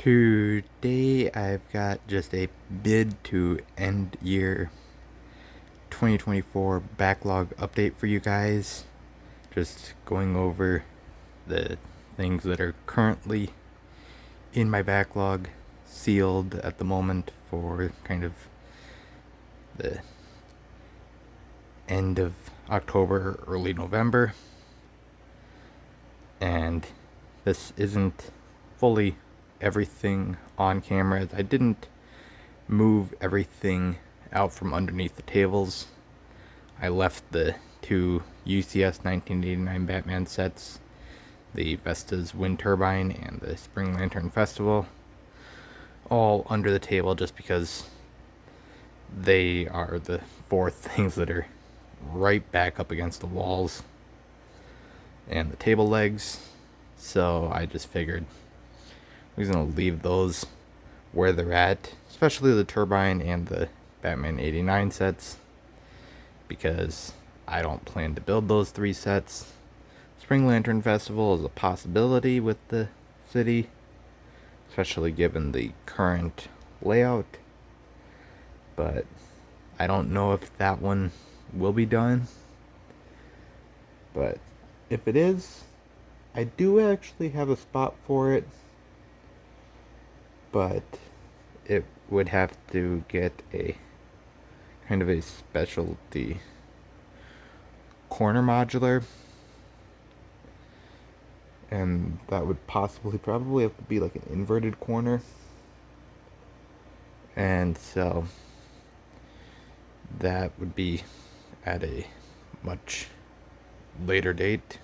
Today I've got just a bid to end year 2024 backlog update for you guys. Just going over the things that are currently in my backlog, sealed at the moment for kind of the end of October, early November. And this isn't fully everything on camera. I didn't move everything out from underneath the tables. I left the two UCS 1989 Batman sets, the Vesta's Wind Turbine and the Spring Lantern Festival, all under the table just because they are the four things that are right back up against the walls and the table legs. So I just figured I was going to leave those where they're at, especially the Turbine and the Batman 89 sets, because I don't plan to build those three sets. Spring Lantern Festival is a possibility with the city, especially given the current layout, but I don't know if that one will be done. But if it is, I do actually have a spot for it, but it would have to get a kind of a specialty corner modular, and that would probably have to be like an inverted corner, and so that would be at a much later date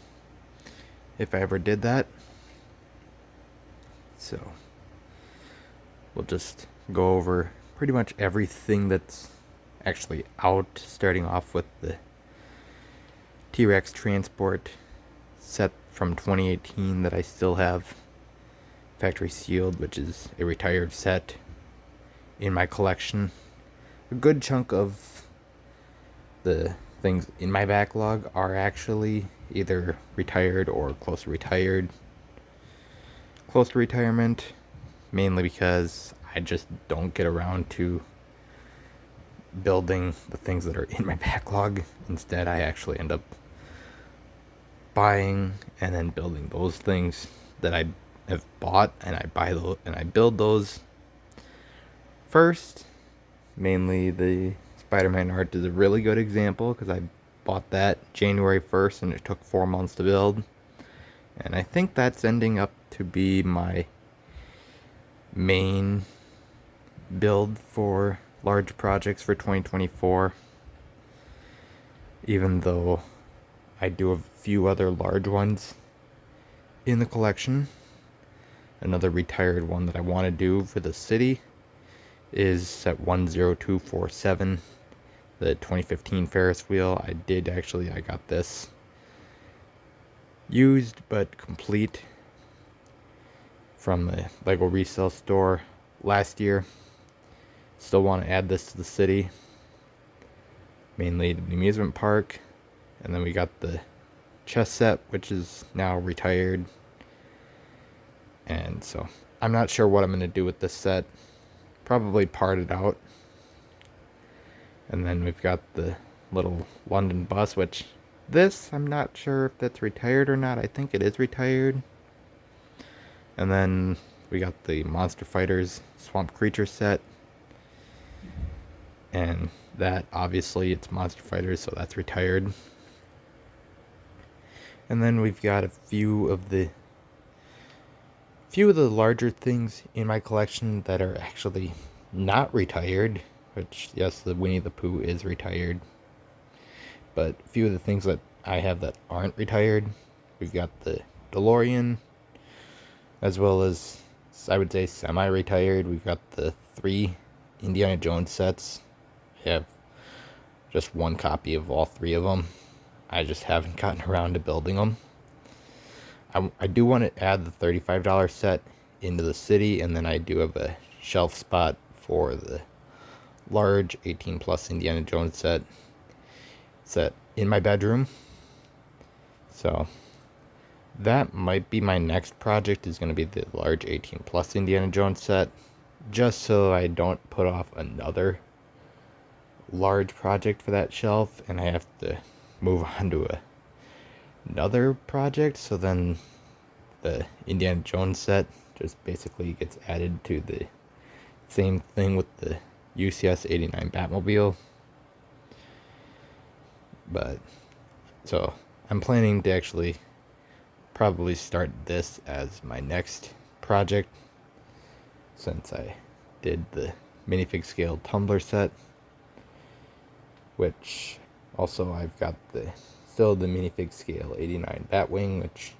if I ever did that. So we'll just go over pretty much everything that's actually out, starting off with the T-Rex Transport set from 2018 that I still have factory sealed, which is a retired set in my collection. A good chunk of the things in my backlog are actually either retired or close to retirement, mainly because I just don't get around to building the things that are in my backlog. Instead, I actually end up buying and then building those things that I have bought, and I buy those and I build those first. Mainly the Spider-Man art is a really good example because I bought that January 1st and it took 4 months to build. And I think that's ending up to be my main build for large projects for 2024. Even though I do have a few other large ones in the collection. Another retired one that I want to do for the city is set 10247, the 2015 Ferris wheel. I got this used but complete from the Lego resale store last year. Still want to add this to the city, mainly the amusement park. And then we got the chess set, which is now retired. And so I'm not sure what I'm going to do with this set. Probably part it out. And then we've got the little London bus, which I'm not sure if that's retired or not. I think it is retired. And then we got the Monster Fighters Swamp Creature set. And that, obviously, it's Monster Fighters, so that's retired. And then we've got a few of the larger things in my collection that are actually not retired, which, yes, the Winnie the Pooh is retired. But a few of the things that I have that aren't retired, we've got the DeLorean, as well as, I would say, semi-retired. We've got the 3 Indiana Jones sets. I have just one copy of all 3 of them. I just haven't gotten around to building them. I do want to add the $35 set into the city, and then I do have a shelf spot for the large 18 plus Indiana Jones set in my bedroom. So That might be my next project, is going to be the large 18 plus Indiana Jones set, just so I don't put off another large project for that shelf and I have to move on to another project. So then the Indiana Jones set just basically gets added to the same thing with the UCS 89 Batmobile. But so I'm planning to actually probably start this as my next project, since I did the minifig scale tumbler set, which also I've got still the minifig scale 89 Batwing, which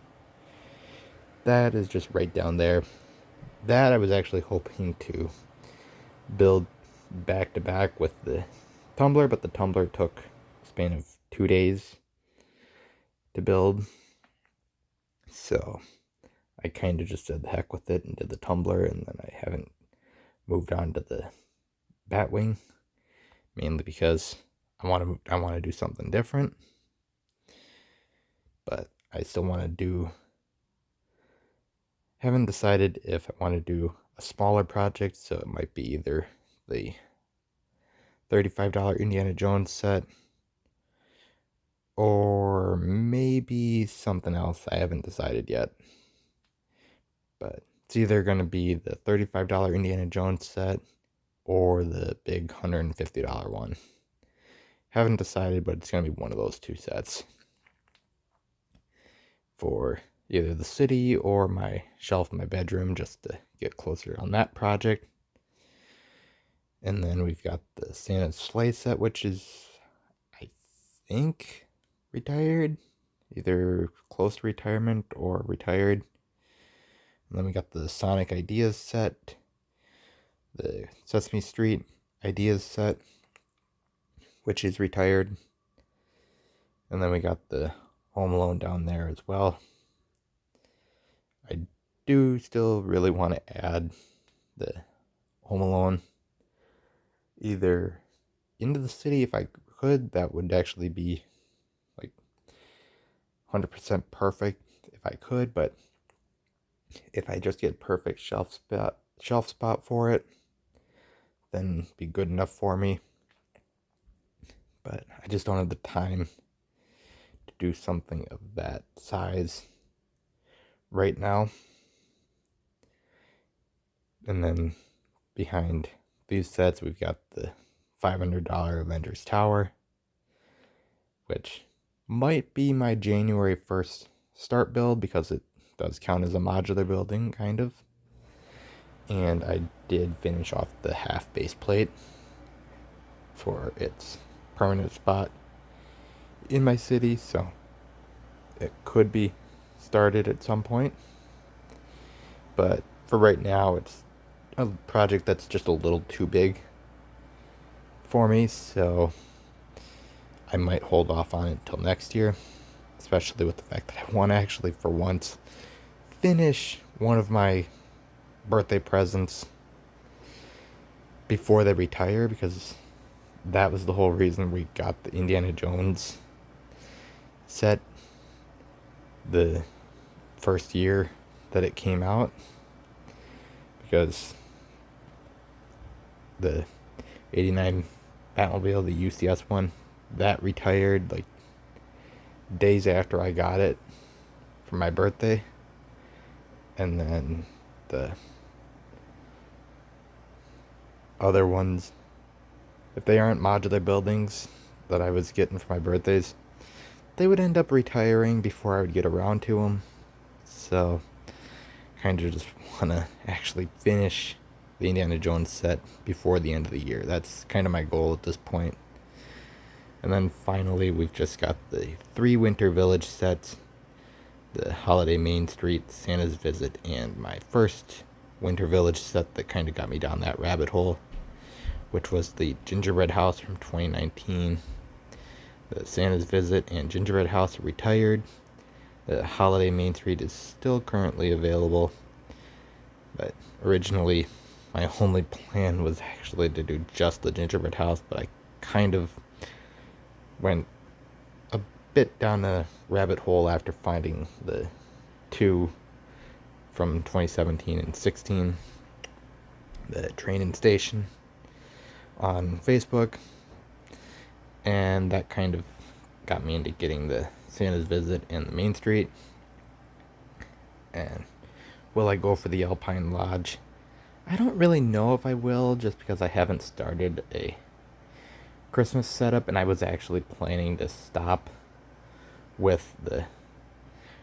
that is just right down there. That I was actually hoping to build back to back with the tumbler, but the tumbler took a span of 2 days to build. So I kind of just said the heck with it and did the tumbler, and then I haven't moved on to the Batwing, mainly because I want to do something different. But I still want to do, haven't decided if I want to do a smaller project, so it might be either the $35 Indiana Jones set or maybe something else. I haven't decided yet. But it's either going to be the $35 Indiana Jones set or the big $150 one. Haven't decided, but it's going to be one of those two sets for either the city or my shelf in my bedroom, just to get closer on that project. And then we've got the Santa's sleigh set, which is, I think, retired, either close to retirement or retired. And then we got the Sonic Ideas set, the Sesame Street Ideas set, which is retired. And then we got the Home Alone down there as well. I do still really want to add the Home Alone either into the city if I could. That would actually be like 100% perfect if I could, but if I just get perfect shelf spot for it, then be good enough for me. But I just don't have the time to do something of that size right now. And then behind these sets, we've got the $500 Avengers Tower, which might be my January 1st start build because it does count as a modular building, kind of. And I did finish off the half base plate for its permanent spot in my city, so it could be started at some point. But for right now, it's a project that's just a little too big for me, so I might hold off on it until next year, especially with the fact that I want to actually, for once, finish one of my birthday presents before they retire, because that was the whole reason we got the Indiana Jones set the first year that it came out, because the 89 Batmobile, the UCS one, that retired like days after I got it for my birthday. And then the other ones, if they aren't modular buildings that I was getting for my birthdays, they would end up retiring before I would get around to them. So kind of just want to actually finish the Indiana Jones set before the end of the year. That's kind of my goal at this point. And then finally, we've just got the 3 Winter Village sets, the Holiday Main Street, Santa's Visit, and my first Winter Village set that kind of got me down that rabbit hole, which was the Gingerbread House from 2019. The Santa's Visit and Gingerbread House are retired. The Holiday Main Street is still currently available, but originally my only plan was actually to do just the Gingerbread House, but I kind of went a bit down a rabbit hole after finding the 2 from 2017 and 16, the train and station on Facebook, and that kind of got me into getting the Santa's Visit and the Main Street. And will I go for the Alpine Lodge? I don't really know if I will, just because I haven't started a Christmas setup, and I was actually planning to stop with the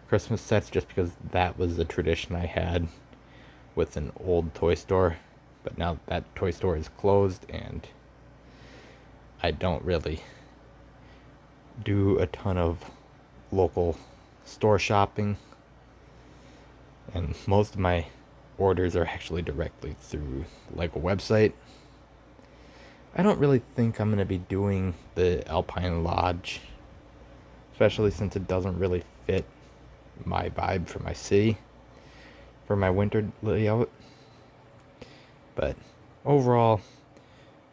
Christmas sets just because that was the tradition I had with an old toy store. But now that toy store is closed, and I don't really do a ton of local store shopping, and most of my orders are actually directly through like a website. I don't really think I'm going to be doing the Alpine Lodge, especially since it doesn't really fit my vibe for my city, for my winter layout. But overall,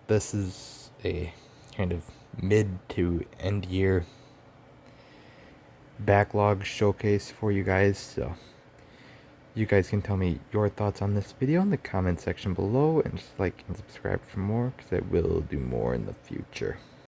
this is a kind of mid to end year backlog showcase for you guys. So you guys can tell me your thoughts on this video in the comment section below, and just like and subscribe for more, because I will do more in the future.